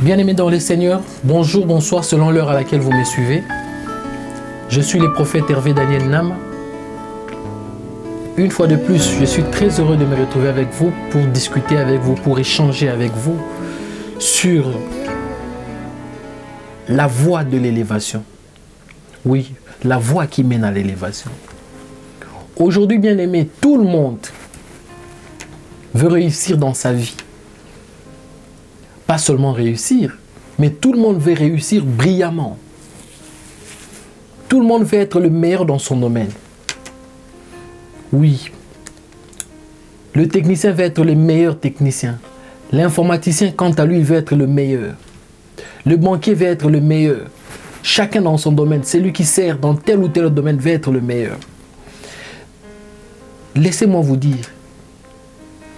Bien-aimés dans le Seigneur, bonjour, bonsoir selon l'heure à laquelle vous me suivez. Je suis le prophète Hervé Daniel Nam. Une fois de plus, je suis très heureux de me retrouver avec vous pour discuter avec vous, pour échanger avec vous sur la voie de l'élévation. Oui, la voie qui mène à l'élévation. Aujourd'hui, bien-aimés, tout le monde veut réussir dans sa vie. Pas seulement réussir, mais tout le monde veut réussir brillamment. Tout le monde veut être le meilleur dans son domaine. Oui, le technicien veut être le meilleur technicien. L'informaticien, quant à lui, il veut être le meilleur. Le banquier veut être le meilleur. Chacun dans son domaine, celui qui sert dans tel ou tel domaine veut être le meilleur. Laissez-moi vous dire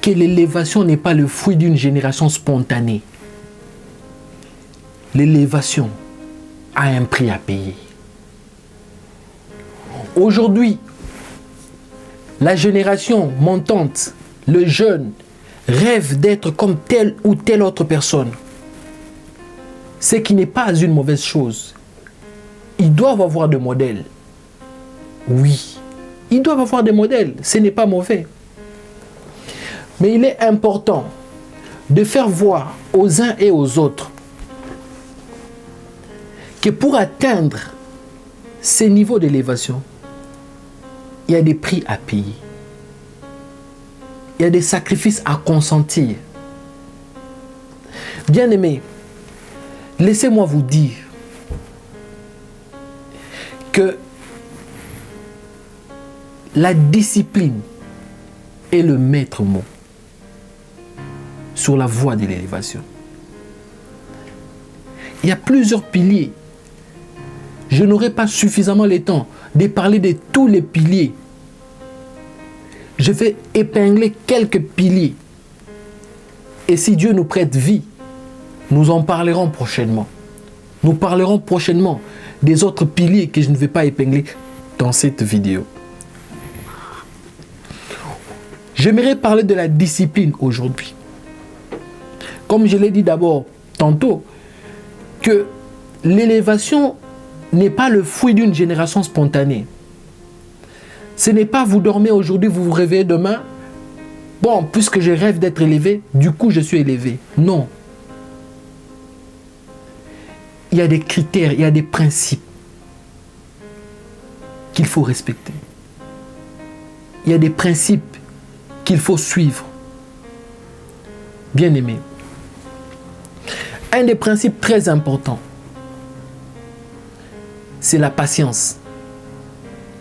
que l'élévation n'est pas le fruit d'une génération spontanée. L'élévation a un prix à payer. Aujourd'hui, la génération montante, le jeune, rêve d'être comme telle ou telle autre personne. Ce qui n'est pas une mauvaise chose. Ils doivent avoir des modèles. Oui, ils doivent avoir des modèles. Ce n'est pas mauvais. Mais il est important de faire voir aux uns et aux autres que pour atteindre ces niveaux d'élévation, il y a des prix à payer. Il y a des sacrifices à consentir. Bien-aimés, laissez-moi vous dire que la discipline est le maître mot sur la voie de l'élévation. Il y a plusieurs piliers. Je n'aurai pas suffisamment le temps de parler de tous les piliers. Je vais épingler quelques piliers. Et si Dieu nous prête vie, nous en parlerons prochainement. Nous parlerons prochainement des autres piliers que je ne vais pas épingler dans cette vidéo. J'aimerais parler de la discipline aujourd'hui. Comme je l'ai dit d'abord tantôt, que l'élévation n'est pas le fruit d'une génération spontanée. Ce n'est pas vous dormez aujourd'hui, vous vous réveillez demain. Bon, puisque je rêve d'être élevé, du coup je suis élevé. Non. Il y a des critères, il y a des principes qu'il faut respecter. Il y a des principes qu'il faut suivre. Bien-aimé. Un des principes très importants, c'est la patience.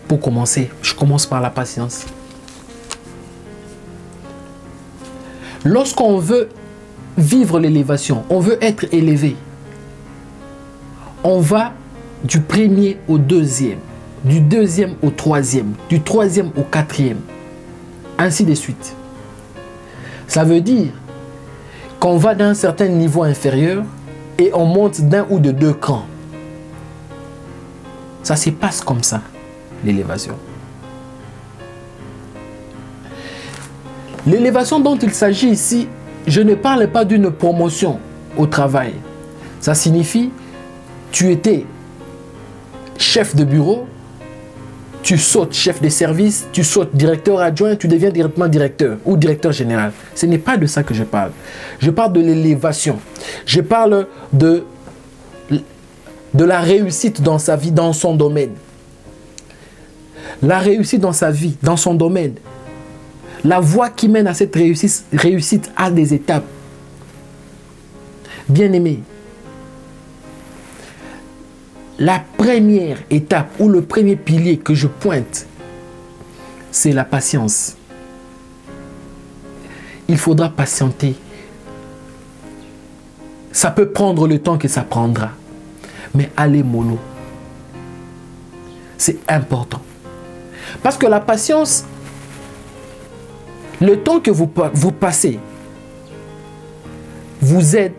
Pour commencer, je commence par la patience. Lorsqu'on veut vivre l'élévation, on veut être élevé, on va du premier au deuxième, du deuxième au troisième, du troisième au quatrième, ainsi de suite. Ça veut dire qu'on va d'un certain niveau inférieur et on monte d'un ou de deux crans. Ça se passe comme ça, l'élévation. L'élévation dont il s'agit ici, je ne parle pas d'une promotion au travail. Ça signifie, tu étais chef de bureau, tu sautes chef de service, tu sautes directeur adjoint, tu deviens directement directeur ou directeur général. Ce n'est pas de ça que je parle. Je parle de l'élévation. Je parle de la réussite dans sa vie, dans son domaine. La réussite dans sa vie, dans son domaine. La voie qui mène à cette réussite a des étapes. Bien-aimé, la première étape ou le premier pilier que je pointe, c'est la patience. Il faudra patienter. Ça peut prendre le temps que ça prendra. Mais allez mollo. C'est important. Parce que la patience, le temps que vous passez, vous aide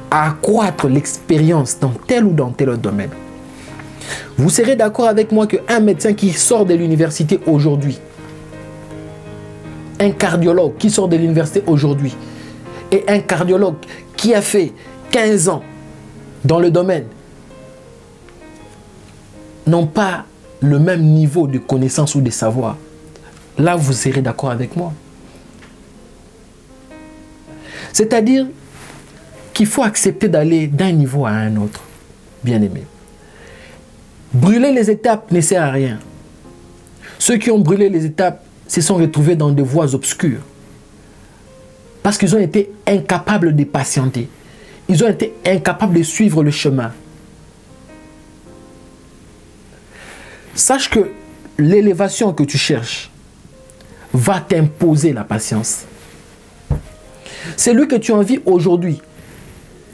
à accroître l'expérience dans tel ou dans tel autre domaine. Vous serez d'accord avec moi qu'un médecin qui sort de l'université aujourd'hui, un cardiologue qui sort de l'université aujourd'hui, et un cardiologue qui a fait 15 ans dans le domaine n'ont pas le même niveau de connaissance ou de savoir, là vous serez d'accord avec moi. C'est-à-dire qu'il faut accepter d'aller d'un niveau à un autre, bien aimé. Brûler les étapes ne sert à rien. Ceux qui ont brûlé les étapes se sont retrouvés dans des voies obscures parce qu'ils ont été incapables de patienter. Ils ont été incapables de suivre le chemin. Sache que l'élévation que tu cherches va t'imposer la patience. Celui que tu envies aujourd'hui,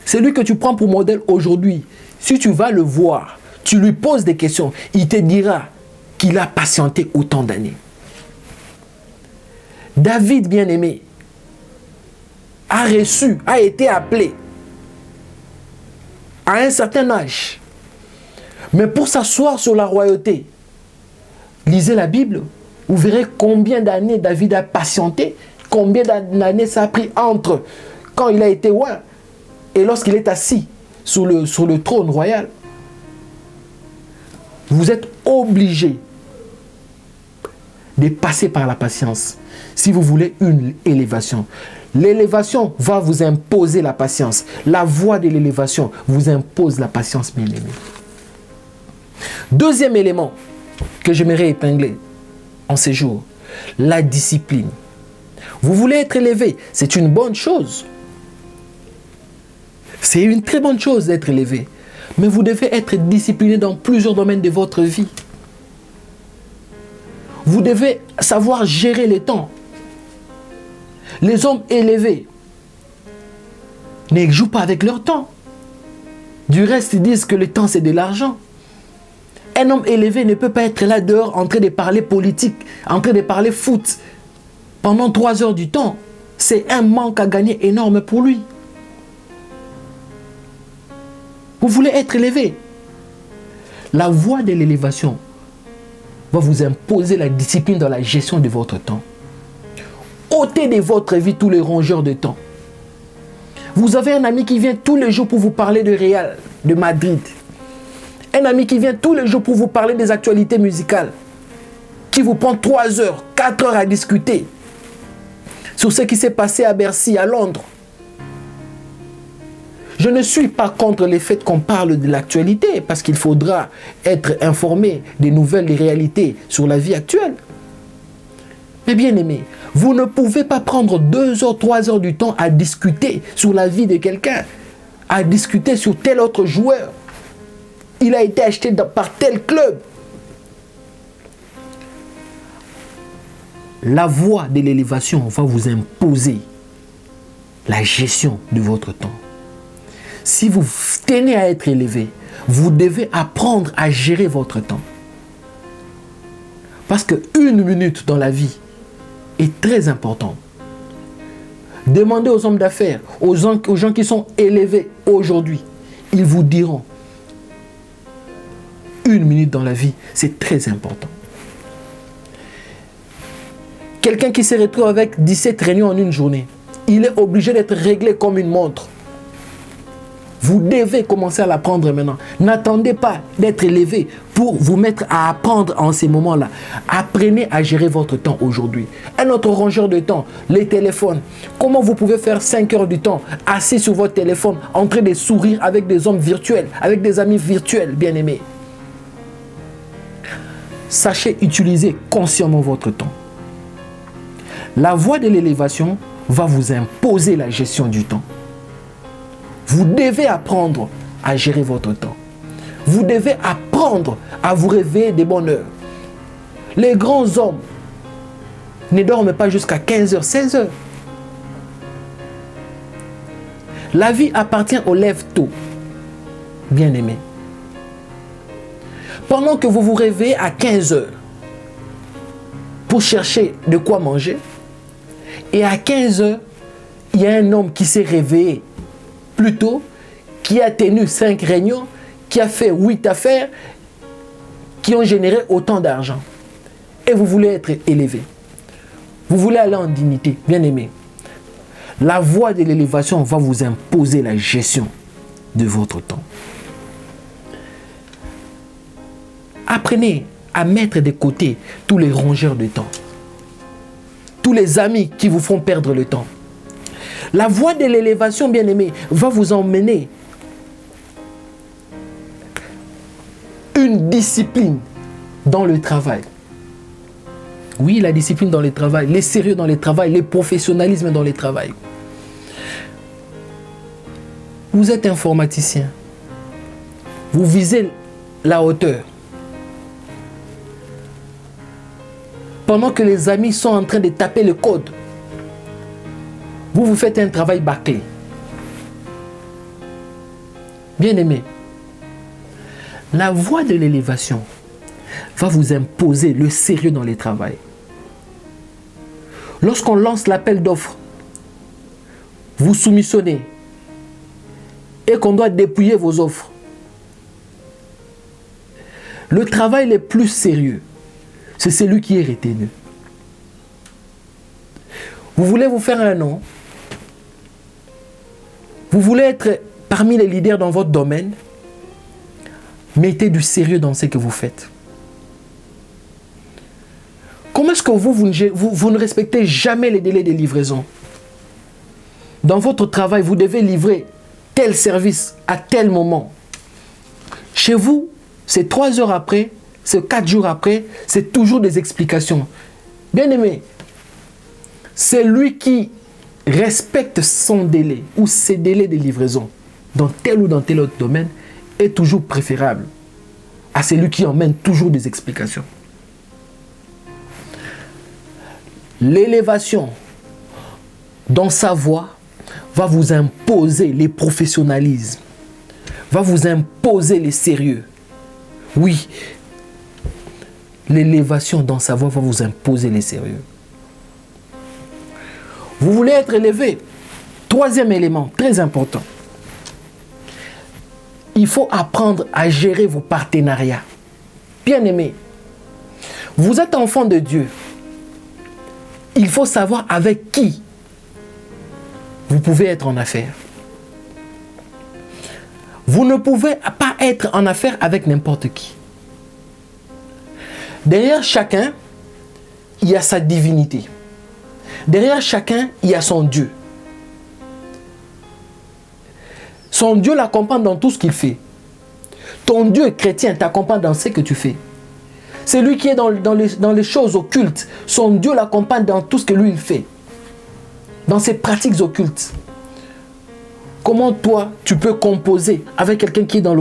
celui que tu prends pour modèle aujourd'hui, si tu vas le voir, tu lui poses des questions, il te dira qu'il a patienté autant d'années. David, bien-aimé, a reçu, a été appelé à un certain âge. Mais pour s'asseoir sur la royauté, lisez la Bible, vous verrez combien d'années David a patienté, combien d'années ça a pris entre quand il a été roi et lorsqu'il est assis sur le trône royal. Vous êtes obligé de passer par la patience si vous voulez une élévation. L'élévation va vous imposer la patience. La voie de l'élévation vous impose la patience, bien aimé. Deuxième élément que j'aimerais épingler en ces jours, la discipline. Vous voulez être élevé, c'est une bonne chose. C'est une très bonne chose d'être élevé. Mais vous devez être discipliné dans plusieurs domaines de votre vie. Vous devez savoir gérer les temps. Les hommes élevés ne jouent pas avec leur temps. Du reste, ils disent que le temps, c'est de l'argent. Un homme élevé ne peut pas être là dehors en train de parler politique, en train de parler foot pendant 3 heures du temps. C'est un manque à gagner énorme pour lui. Vous voulez être élevé. La voie de l'élévation va vous imposer la discipline dans la gestion de votre temps. Ôtez de votre vie tous les rongeurs de temps. Vous avez un ami qui vient tous les jours pour vous parler de Real, de Madrid. Un ami qui vient tous les jours pour vous parler des actualités musicales. Qui vous prend 3 heures, 4 heures à discuter sur ce qui s'est passé à Bercy, à Londres. Je ne suis pas contre le fait qu'on parle de l'actualité, parce qu'il faudra être informé des nouvelles, des réalités sur la vie actuelle. Mais bien aimé, vous ne pouvez pas prendre 2 heures, 3 heures du temps à discuter sur la vie de quelqu'un, à discuter sur tel autre joueur. Il a été acheté par tel club. La voie de l'élévation va vous imposer la gestion de votre temps. Si vous tenez à être élevé, vous devez apprendre à gérer votre temps. Parce qu'une minute dans la vie est très importante. Demandez aux hommes d'affaires, aux gens qui sont élevés aujourd'hui, ils vous diront, une minute dans la vie, c'est très important. Quelqu'un qui se retrouve avec 17 réunions en une journée, il est obligé d'être réglé comme une montre. Vous devez commencer à l'apprendre maintenant. N'attendez pas d'être élevé pour vous mettre à apprendre en ces moments-là. Apprenez à gérer votre temps aujourd'hui. Un autre rongeur de temps, les téléphones. Comment vous pouvez faire 5 heures du temps assis sur votre téléphone, en train de sourire avec des hommes virtuels, avec des amis virtuels, bien aimés. Sachez utiliser consciemment votre temps. La voie de l'élévation va vous imposer la gestion du temps. Vous devez apprendre à gérer votre temps. Vous devez apprendre à vous réveiller de bonne heure. Les grands hommes ne dorment pas jusqu'à 15 heures, 16 heures. La vie appartient aux lève-tôt, bien aimé. Pendant que vous vous réveillez à 15 heures pour chercher de quoi manger, et à 15 heures, il y a un homme qui s'est réveillé plus tôt, qui a tenu 5 réunions, qui a fait 8 affaires, qui ont généré autant d'argent. Et vous voulez être élevé. Vous voulez aller en dignité, bien aimé. La voie de l'élévation va vous imposer la gestion de votre temps. Apprenez à mettre de côté tous les rongeurs de temps, tous les amis qui vous font perdre le temps. La voie de l'élévation, bien-aimé, va vous emmener une discipline dans le travail. Oui, la discipline dans le travail, les sérieux dans le travail, le professionnalisme dans le travail. Vous êtes informaticien. Vous visez la hauteur. Pendant que les amis sont en train de taper le code, vous faites un travail bâclé. Bien-aimé, la voie de l'élévation va vous imposer le sérieux dans le travail. Lorsqu'on lance l'appel d'offres, vous soumissionnez et qu'on doit dépouiller vos offres. Le travail le plus sérieux, c'est celui qui est retenu. Vous voulez vous faire un nom? Vous voulez être parmi les leaders dans votre domaine? Mettez du sérieux dans ce que vous faites. Comment est-ce que vous ne respectez jamais les délais de livraison? Dans votre travail, vous devez livrer tel service à tel moment. Chez vous, c'est 3 heures après, c'est 4 jours après, c'est toujours des explications. Bien-aimé, c'est lui qui respecte son délai ou ses délais de livraison dans tel ou dans tel autre domaine est toujours préférable à celui qui emmène toujours des explications. L'élévation dans sa voie va vous imposer les professionnalismes, va vous imposer les sérieux. Oui, l'élévation dans sa voie va vous imposer les sérieux. Vous voulez être élevé? 3e élément, très important. Il faut apprendre à gérer vos partenariats. Bien-aimé, vous êtes enfant de Dieu. Il faut savoir avec qui vous pouvez être en affaires. Vous ne pouvez pas être en affaires avec n'importe qui. Derrière chacun, il y a sa divinité. Derrière chacun, il y a son Dieu. Son Dieu l'accompagne dans tout ce qu'il fait. Ton Dieu chrétien t'accompagne dans ce que tu fais. Celui qui est dans les choses occultes, son Dieu l'accompagne dans tout ce que lui il fait. Dans ses pratiques occultes. Comment toi, tu peux composer avec quelqu'un qui est dans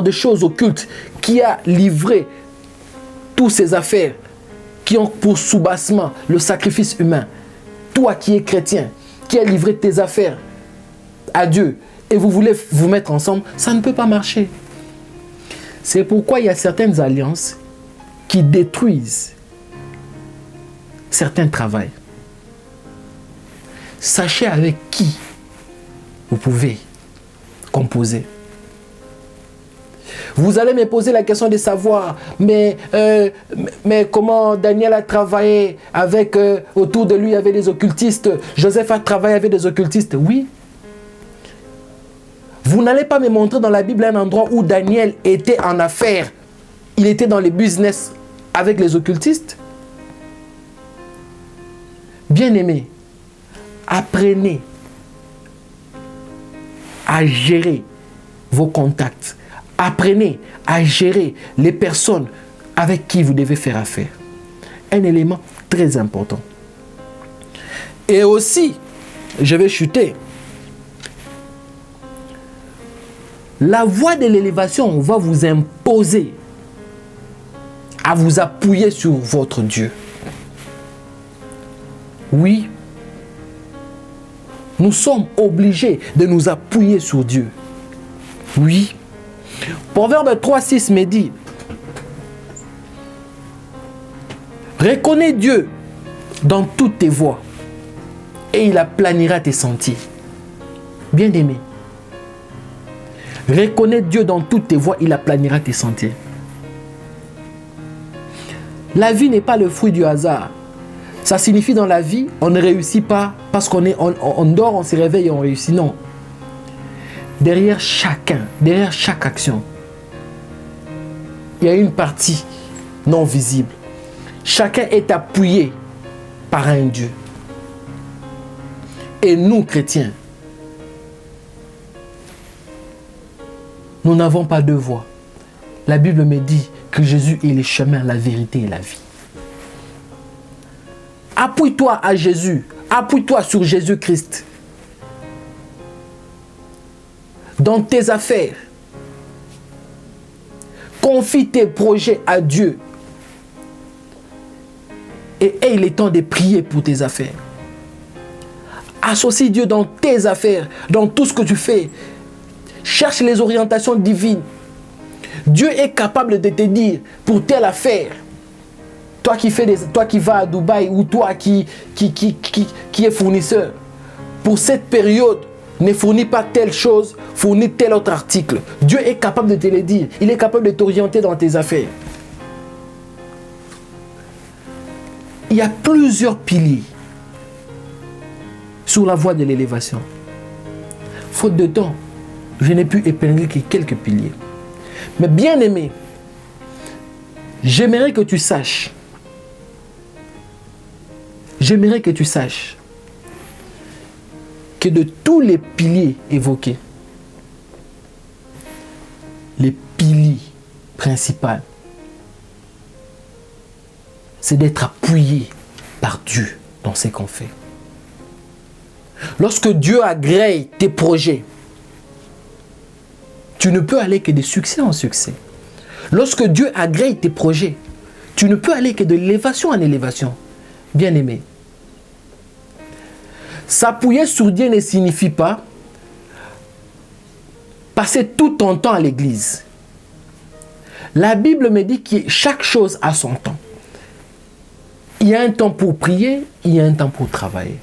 des choses occultes, qui a livré toutes ses affaires, qui ont pour soubassement le sacrifice humain. Toi qui es chrétien, qui a livré tes affaires à Dieu, et vous voulez vous mettre ensemble, ça ne peut pas marcher. C'est pourquoi il y a certaines alliances qui détruisent certains travails. Sachez avec qui vous pouvez composer. Vous allez me poser la question de savoir, mais comment Daniel a travaillé avec, autour de lui, il y avait des occultistes. Joseph a travaillé avec des occultistes. Oui. Vous n'allez pas me montrer dans la Bible un endroit où Daniel était en affaires. Il était dans les business avec les occultistes. Bien-aimés, apprenez à gérer vos contacts. Apprenez à gérer les personnes avec qui vous devez faire affaire. Un élément très important. Et aussi, je vais chuter. La voie de l'élévation va vous imposer à vous appuyer sur votre Dieu. Oui, nous sommes obligés de nous appuyer sur Dieu. Oui. Proverbe 3,6 me dit: reconnais Dieu dans toutes tes voies et il aplanira tes sentiers. Bien-aimé, reconnais Dieu dans toutes tes voies, il aplanira tes sentiers. La vie n'est pas le fruit du hasard. Ça signifie dans la vie, on ne réussit pas parce on dort, on se réveille et on réussit. Non. derrière chaque action, il y a une partie non visible. Chacun est appuyé par un Dieu. Et nous, chrétiens, nous n'avons pas deux voies. La Bible me dit que Jésus est le chemin, la vérité et la vie. Appuie-toi à Jésus. Appuie-toi sur Jésus-Christ. Dans tes affaires. Confie tes projets à Dieu. Et aie le temps de prier pour tes affaires. Associe Dieu dans tes affaires, dans tout ce que tu fais. Cherche les orientations divines. Dieu est capable de te dire pour telle affaire. Toi qui vas à Dubaï ou toi qui est fournisseur. Pour cette période, ne fournis pas telle chose, fournis tel autre article. Dieu est capable de te le dire. Il est capable de t'orienter dans tes affaires. Il y a plusieurs piliers sur la voie de l'élévation. Faute de temps, je n'ai pu épingler que quelques piliers. Mais bien aimé, j'aimerais que tu saches que de tous les piliers évoqués, les piliers principaux, c'est d'être appuyé par Dieu dans ce qu'on fait. Lorsque Dieu agrée tes projets, tu ne peux aller que de succès en succès. Lorsque Dieu agrée tes projets, tu ne peux aller que de l'élévation en élévation. Bien-aimé, s'appuyer sur Dieu ne signifie pas passer tout ton temps à l'église. La Bible me dit que chaque chose a son temps. Il y a un temps pour prier, il y a un temps pour travailler.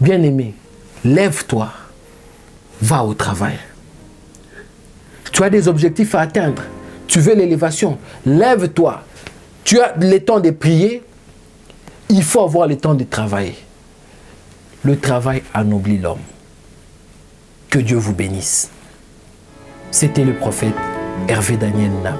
Bien-aimé, lève-toi, va au travail. Tu as des objectifs à atteindre. Tu veux l'élévation. Lève-toi. Tu as le temps de prier. Il faut avoir le temps de travailler. Le travail anoblit l'homme. Que Dieu vous bénisse. C'était le prophète Hervé Daniel Nam.